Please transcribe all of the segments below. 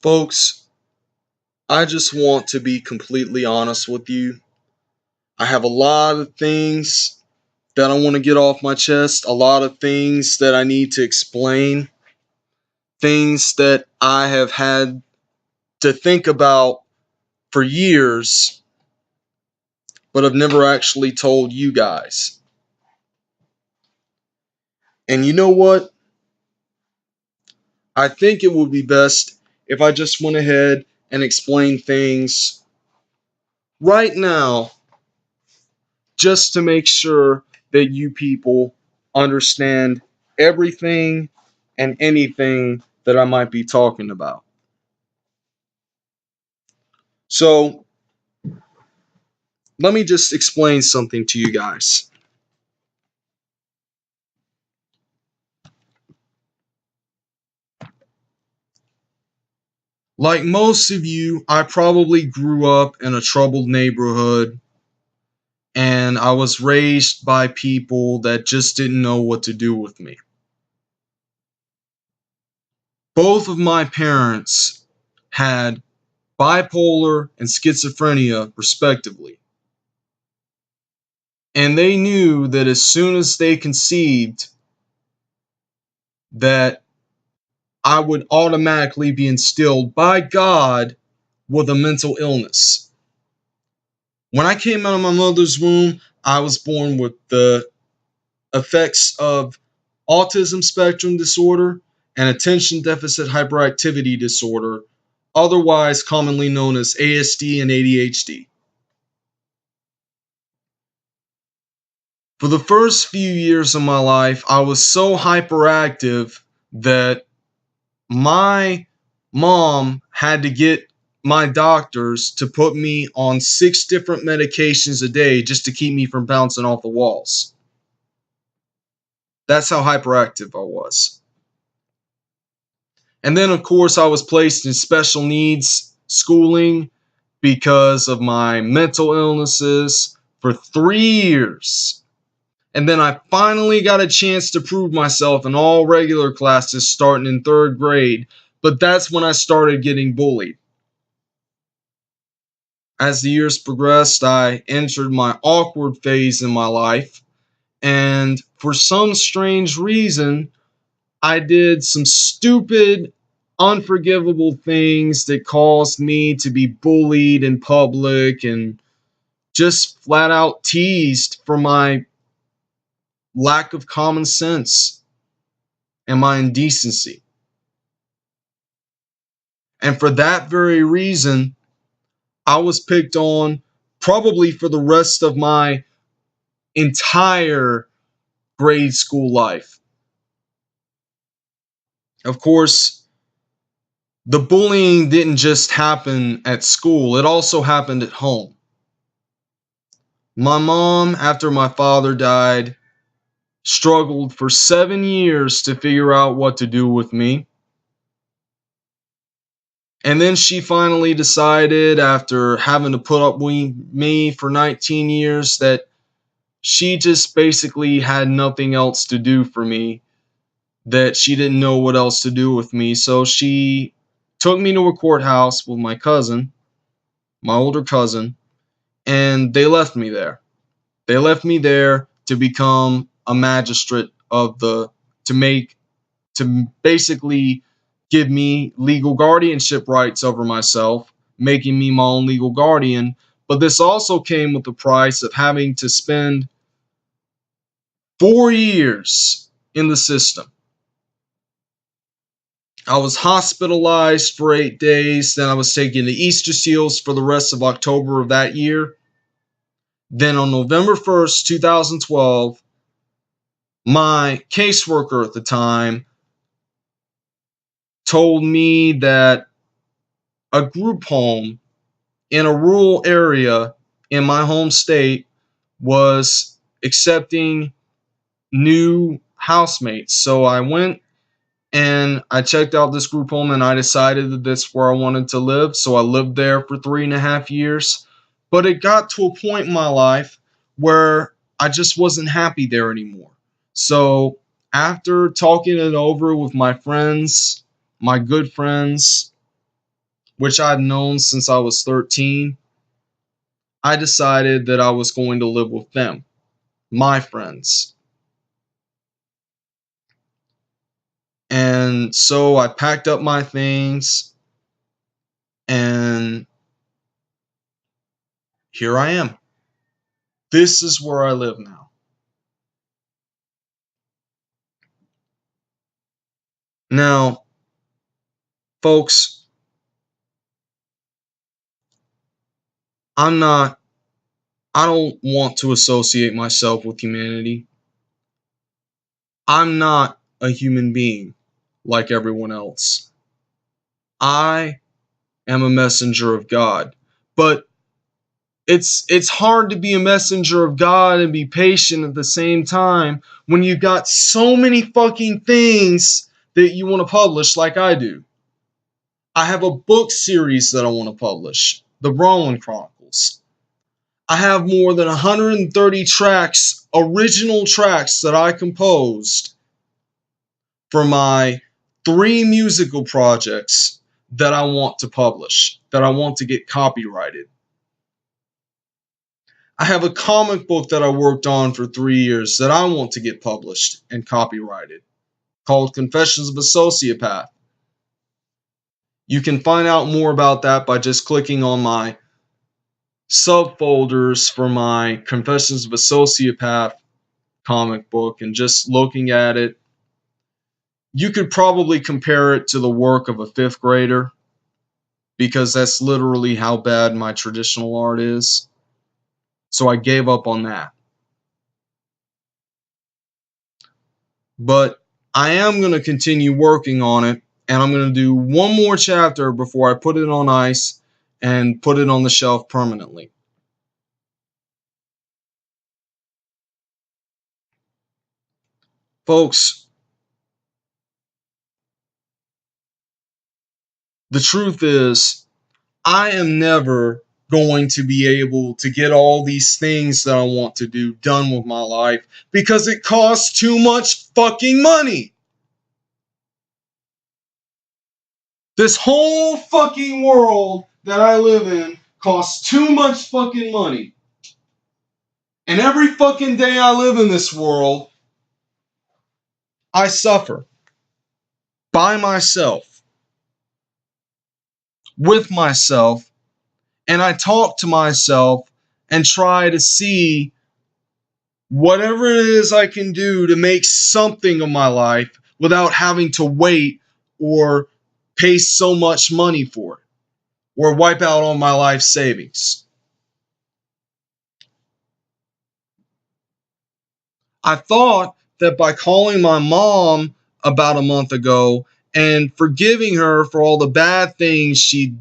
Folks, I just want to be completely honest with you. I have a lot of things that I want to get off my chest, a lot of things that I need to explain, things that I have had to think about for years, but I've never actually told you guys. And you know what? I think it would be best if I just went ahead and explained things right now just to make sure that you people understand everything and anything that I might be talking about. So, let me just explain something to you guys. Like most of you, I probably grew up in a troubled neighborhood and I was raised by people that just didn't know what to do with me. Both of my parents had bipolar and schizophrenia, respectively. And they knew that as soon as they conceived, that I would automatically be instilled by God with a mental illness. When I came out of my mother's womb, I was born with the effects of autism spectrum disorder and attention deficit hyperactivity disorder, otherwise commonly known as ASD and ADHD. For the first few years of my life, I was so hyperactive that my mom had to get my doctors to put me on 6 different medications a day just to keep me from bouncing off the walls. That's how hyperactive I was. And then, of course, I was placed in special needs schooling because of my mental illnesses for 3 years. And then I finally got a chance to prove myself in all regular classes starting in 3rd grade. But that's when I started getting bullied. As the years progressed, I entered my awkward phase in my life. And for some strange reason, I did some stupid, unforgivable things that caused me to be bullied in public and just flat out teased for my lack of common sense and my indecency. And for that very reason, I was picked on probably for the rest of my entire grade school life. Of course, the bullying didn't just happen at school, it also happened at home. My mom, after my father died, struggled for 7 years to figure out what to do with me. And then she finally decided, after having to put up with me for 19 years, that she just basically had nothing else to do for me, that she didn't know what else to do with me. So she took me to a courthouse with my cousin, my older cousin, and they left me there. They left me there to become a magistrate to basically give me legal guardianship rights over myself, making me my own legal guardian. But this also came with the price of having to spend 4 years in the system. I was hospitalized for 8 days. Then I was taken to Easter Seals for the rest of October of that year. Then on November 1st, 2012, my caseworker at the time told me that a group home in a rural area in my home state was accepting new housemates. So I went and I checked out this group home and I decided that that's where I wanted to live. So I lived there for 3.5 years. But it got to a point in my life where I just wasn't happy there anymore. So after talking it over with my friends, my good friends, which I'd known since I was 13, I decided that I was going to live with them, my friends. And so I packed up my things, and here I am. This is where I live now. Now, folks, I don't want to associate myself with humanity. I'm not a human being like everyone else. I am a messenger of God. But it's hard to be a messenger of God and be patient at the same time when you've got so many fucking things that you want to publish like I do. I have a book series that I want to publish, The Rowan Chronicles. I have more than 130 tracks, original tracks that I composed for my 3 musical projects that I want to publish, that I want to get copyrighted. I have a comic book that I worked on for 3 years that I want to get published and copyrighted, called Confessions of a Sociopath. You can find out more about that by just clicking on my subfolders for my Confessions of a Sociopath comic book and just looking at it. You could probably compare it to the work of a 5th grader, because that's literally how bad my traditional art is. So I gave up on that. But I am going to continue working on it, and I'm going to do one more chapter before I put it on ice and put it on the shelf permanently. Folks, the truth is, I am never going to be able to get all these things that I want to do done with my life because it costs too much fucking money. This whole fucking world that I live in costs too much fucking money. And every fucking day I live in this world, I suffer. By myself. With myself. And I talk to myself and try to see whatever it is I can do to make something of my life without having to wait or pay so much money for it. Or wipe out all my life savings. I thought that by calling my mom about a month ago and forgiving her for all the bad things she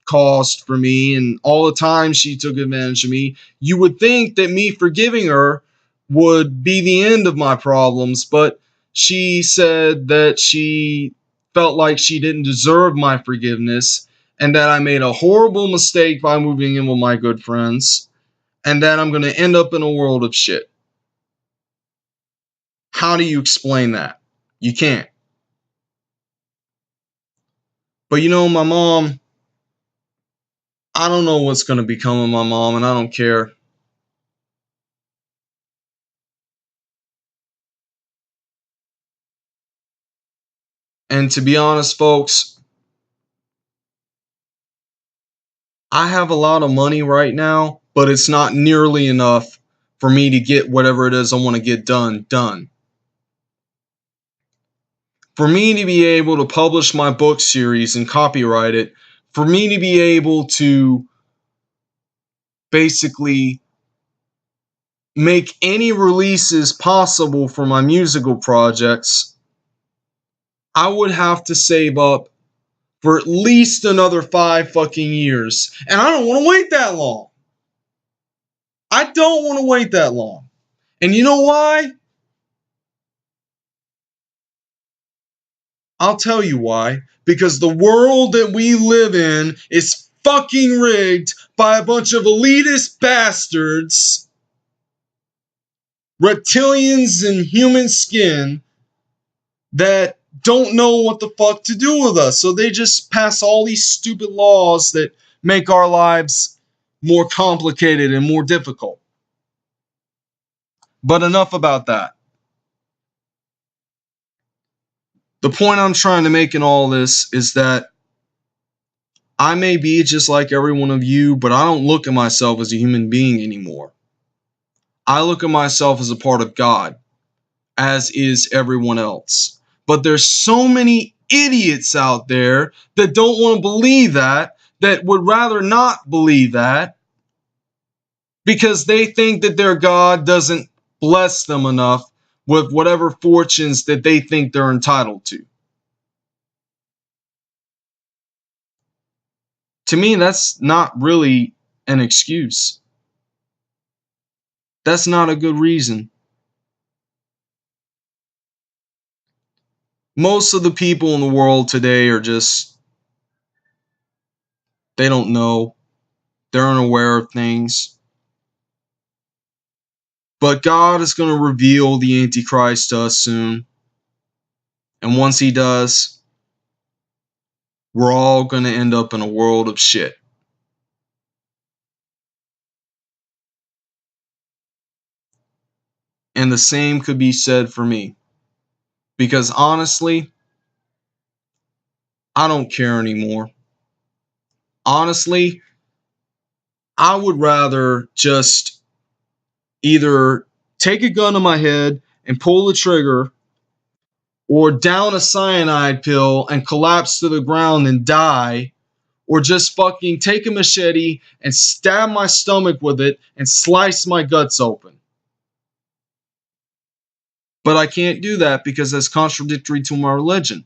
caused for me and all the time she took advantage of me, you would think that me forgiving her would be the end of my problems, but she said that she felt like she didn't deserve my forgiveness and that I made a horrible mistake by moving in with my good friends and that I'm going to end up in a world of shit. How do you explain that? You can't. But you know, my mom, I don't know what's going to become of my mom, and I don't care. And to be honest, folks, I have a lot of money right now, but it's not nearly enough for me to get whatever it is I want to get done. For me to be able to publish my book series and copyright it, for me to be able to basically make any releases possible for my musical projects, I would have to save up for at least another 5 fucking years. And I don't want to wait that long. I don't want to wait that long. And you know why? I'll tell you why. Because the world that we live in is fucking rigged by a bunch of elitist bastards, reptilians in human skin, that don't know what the fuck to do with us. So they just pass all these stupid laws that make our lives more complicated and more difficult. But enough about that. The point I'm trying to make in all this is that I may be just like every one of you, but I don't look at myself as a human being anymore. I look at myself as a part of God, as is everyone else. But there's so many idiots out there that don't want to believe that would rather not believe that, because they think that their God doesn't bless them enough with whatever fortunes that they think they're entitled to. To me, that's not really an excuse. That's not a good reason. Most of the people in the world today are just, they don't know. They're unaware of things. But God is going to reveal the Antichrist to us soon. And once he does, we're all going to end up in a world of shit. And the same could be said for me. Because honestly, I don't care anymore. Honestly, I would rather just either take a gun to my head and pull the trigger, or down a cyanide pill and collapse to the ground and die, or just fucking take a machete and stab my stomach with it and slice my guts open. But I can't do that because that's contradictory to my religion.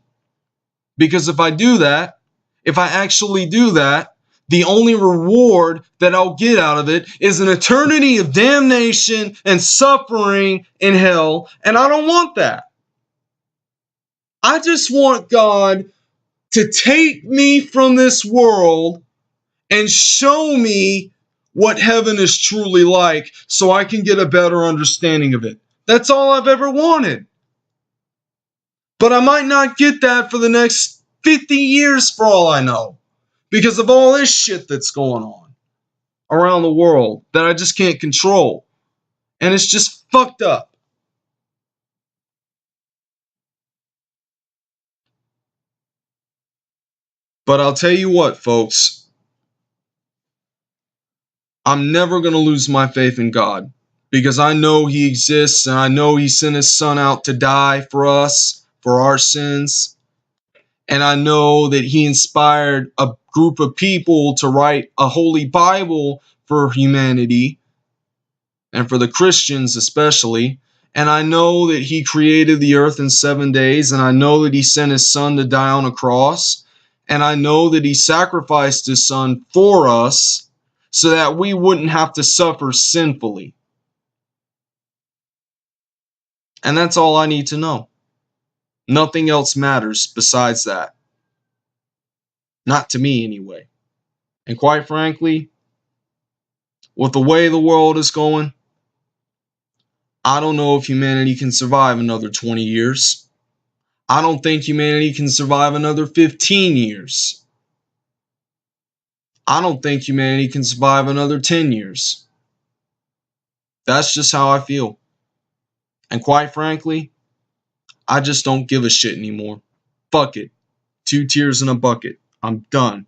Because if I do that, if I actually do that, the only reward that I'll get out of it is an eternity of damnation and suffering in hell, and I don't want that. I just want God to take me from this world and show me what heaven is truly like so I can get a better understanding of it. That's all I've ever wanted. But I might not get that for the next 50 years for all I know, because of all this shit that's going on around the world that I just can't control. And it's just fucked up. But I'll tell you what, folks. I'm never going to lose my faith in God, because I know he exists, and I know he sent his son out to die for us, for our sins. And I know that he inspired a group of people to write a holy Bible for humanity, and for the Christians especially. And I know that he created the earth in 7 days, and I know that he sent his son to die on a cross, and I know that he sacrificed his son for us so that we wouldn't have to suffer sinfully. And that's all I need to know. Nothing else matters besides that. Not to me, anyway. And quite frankly, with the way the world is going, I don't know if humanity can survive another 20 years. I don't think humanity can survive another 15 years. I don't think humanity can survive another 10 years. That's just how I feel. And quite frankly, I just don't give a shit anymore. Fuck it. 2 tears in a bucket. I'm done.